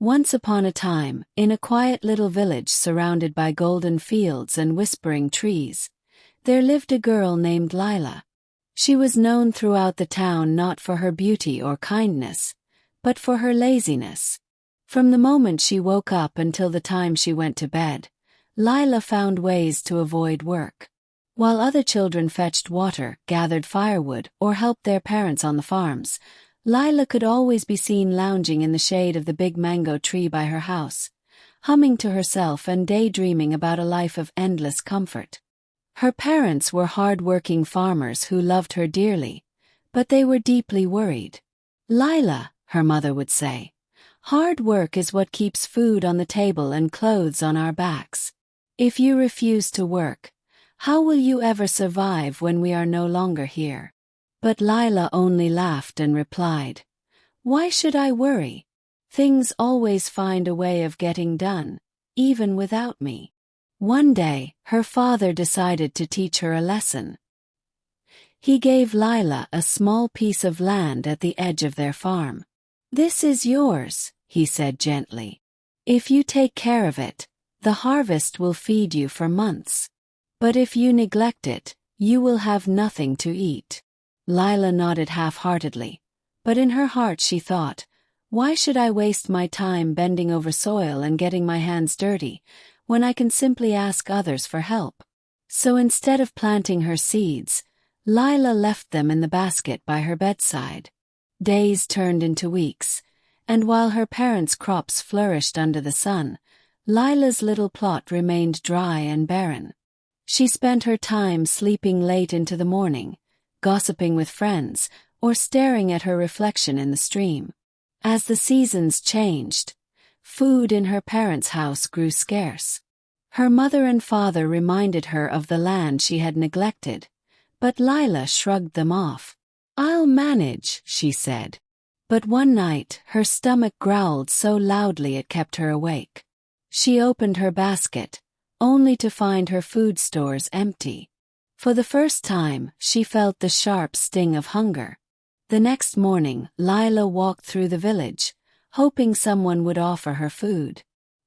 Once upon a time, in a quiet little village surrounded by golden fields and whispering trees, there lived a girl named Lila. She was known throughout the town not for her beauty or kindness, but for her laziness. From the moment she woke up until the time she went to bed, Lila found ways to avoid work. While other children fetched water, gathered firewood, or helped their parents on the farms, Lila could always be seen lounging in the shade of the big mango tree by her house, humming to herself and daydreaming about a life of endless comfort. Her parents were hard-working farmers who loved her dearly, but they were deeply worried. "Lila," her mother would say, "hard work is what keeps food on the table and clothes on our backs. If you refuse to work, how will you ever survive when we are no longer here?" But Lila only laughed and replied, "Why should I worry? Things always find a way of getting done, even without me." One day, her father decided to teach her a lesson. He gave Lila a small piece of land at the edge of their farm. "This is yours," he said gently. "If you take care of it, the harvest will feed you for months. But if you neglect it, you will have nothing to eat." Lila nodded half-heartedly, but in her heart she thought, "Why should I waste my time bending over soil and getting my hands dirty, when I can simply ask others for help?" So instead of planting her seeds, Lila left them in the basket by her bedside. Days turned into weeks, and while her parents' crops flourished under the sun, Lila's little plot remained dry and barren. She spent her time sleeping late into the morning, gossiping with friends, or staring at her reflection in the stream. As the seasons changed, food in her parents' house grew scarce. Her mother and father reminded her of the land she had neglected, but Lila shrugged them off. "I'll manage," she said. But one night, her stomach growled so loudly it kept her awake. She opened her basket, only to find her food stores empty. For the first time, she felt the sharp sting of hunger. The next morning, Lila walked through the village, hoping someone would offer her food.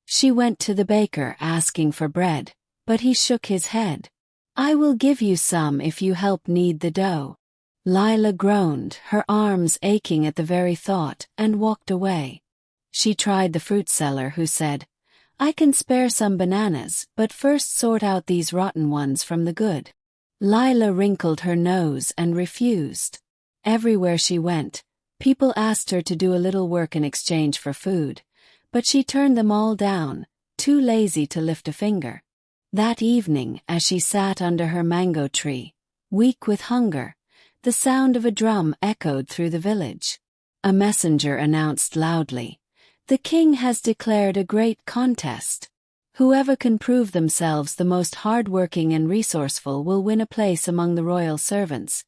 She went to the baker asking for bread, but he shook his head. "I will give you some if you help knead the dough." Lila groaned, her arms aching at the very thought, and walked away. She tried the fruit seller who said, "I can spare some bananas, but first sort out these rotten ones from the good." Lila wrinkled her nose and refused. Everywhere she went, people asked her to do a little work in exchange for food, but she turned them all down, too lazy to lift a finger. That evening, as she sat under her mango tree, weak with hunger, the sound of a drum echoed through the village. A messenger announced loudly, "The king has declared a great contest. Whoever can prove themselves the most hard-working and resourceful will win a place among the royal servants,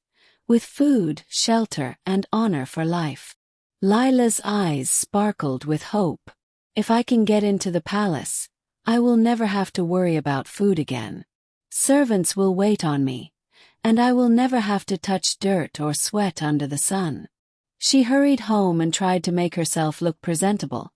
with food, shelter, and honor for life." Lila's eyes sparkled with hope. "If I can get into the palace, I will never have to worry about food again. Servants will wait on me, and I will never have to touch dirt or sweat under the sun." She hurried home and tried to make herself look presentable,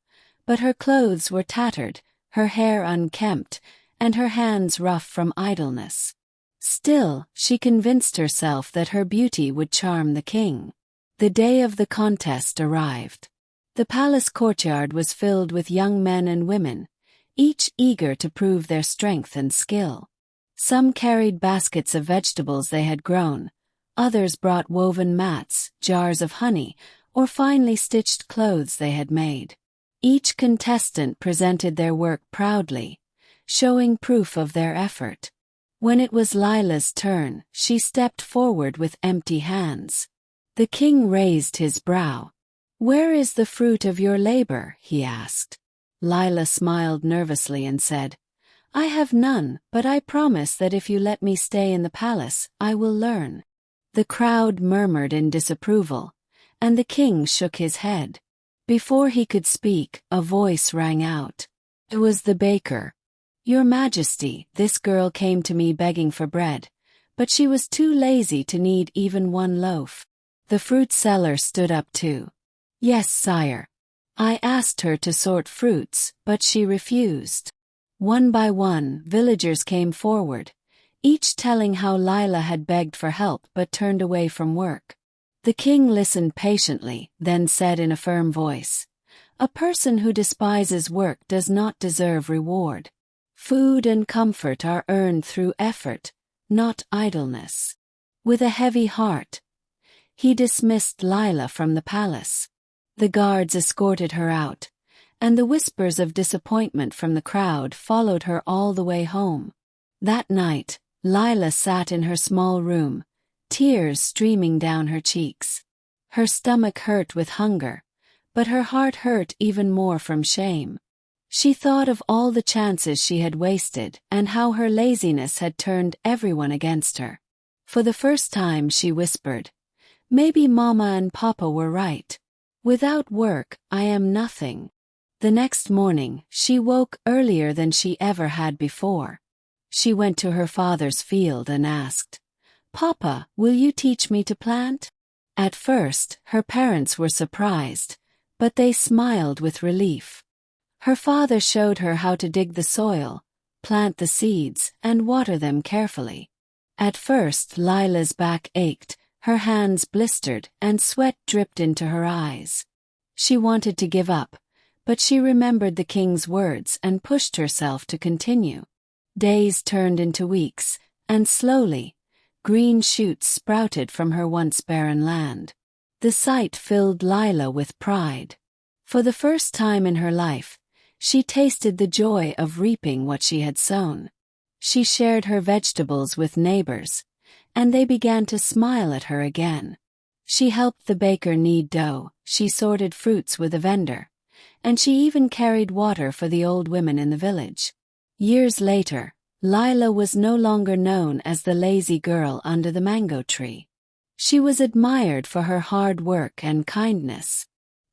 but her clothes were tattered, her hair unkempt, and her hands rough from idleness. Still, she convinced herself that her beauty would charm the king. The day of the contest arrived. The palace courtyard was filled with young men and women, each eager to prove their strength and skill. Some carried baskets of vegetables they had grown, others brought woven mats, jars of honey, or finely stitched clothes they had made. Each contestant presented their work proudly, showing proof of their effort. When it was Lila's turn, she stepped forward with empty hands. The king raised his brow. "Where is the fruit of your labor?" he asked. Lila smiled nervously and said, "I have none, but I promise that if you let me stay in the palace, I will learn." The crowd murmured in disapproval, and the king shook his head. Before he could speak, a voice rang out. It was the baker. "Your Majesty, this girl came to me begging for bread, but she was too lazy to knead even one loaf." The fruit seller stood up too. "Yes, sire. I asked her to sort fruits, but she refused. One by one, villagers came forward, each telling how Lila had begged for help but turned away from work. The king listened patiently, then said in a firm voice, "A person who despises work does not deserve reward. Food and comfort are earned through effort, not idleness." With a heavy heart, he dismissed Lila from the palace. The guards escorted her out, and the whispers of disappointment from the crowd followed her all the way home. That night, Lila sat in her small room, tears streaming down her cheeks. Her stomach hurt with hunger, but her heart hurt even more from shame. She thought of all the chances she had wasted and how her laziness had turned everyone against her. For the first time she whispered, "Maybe Mama and Papa were right. Without work, I am nothing." The next morning, she woke earlier than she ever had before. She went to her father's field and asked, "Papa, will you teach me to plant?" At first, her parents were surprised, but they smiled with relief. Her father showed her how to dig the soil, plant the seeds, and water them carefully. At first, Lila's back ached, her hands blistered, and sweat dripped into her eyes. She wanted to give up, but she remembered the king's words and pushed herself to continue. Days turned into weeks, and slowly, green shoots sprouted from her once barren land. The sight filled Lila with pride. For the first time in her life, she tasted the joy of reaping what she had sown. She shared her vegetables with neighbors, and they began to smile at her again. She helped the baker knead dough, she sorted fruits with a vendor, and she even carried water for the old women in the village. Years later, Lila was no longer known as the lazy girl under the mango tree. She was admired for her hard work and kindness.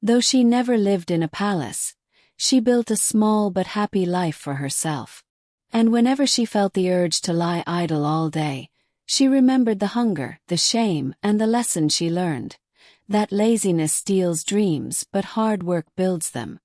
Though she never lived in a palace, she built a small but happy life for herself. And whenever she felt the urge to lie idle all day, she remembered the hunger, the shame, and the lesson she learned. That laziness steals dreams, but hard work builds them.